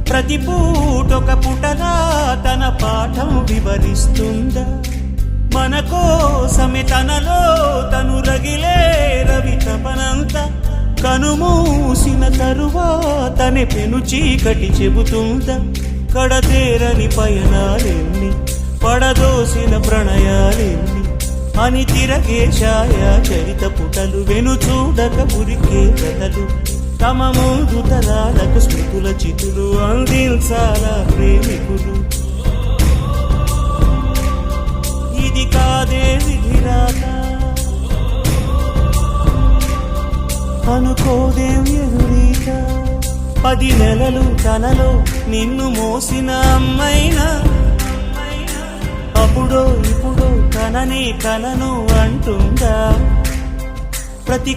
ప్రతి పూటొక పుటలా తన పాఠం వివరిస్తుందా? మన కోసమే తనలో తను రగిలే రవి తపనంత కనుమూసిన తరువాతనే పెను చీకటి చెబుతుందా? కడతేరని పయనాలెన్ని పడదోసిన ప్రణయాలెన్ని అని తిరగే ఛాయా చరిత పుటలు వెను చూడక ఉరికే కథలు తమ ముందు తరాలకు స్మృతుల చితులు అందించాలా ప్రేమికులు. ఇది కాదే విధిరాత అనుకోదేం ఎదురీత 10 నెలలు తనలో నిన్ను మోసిన అమ్మైనా అప్పుడో ఇప్పుడో కననే కలను అంటుందా? ప్రతి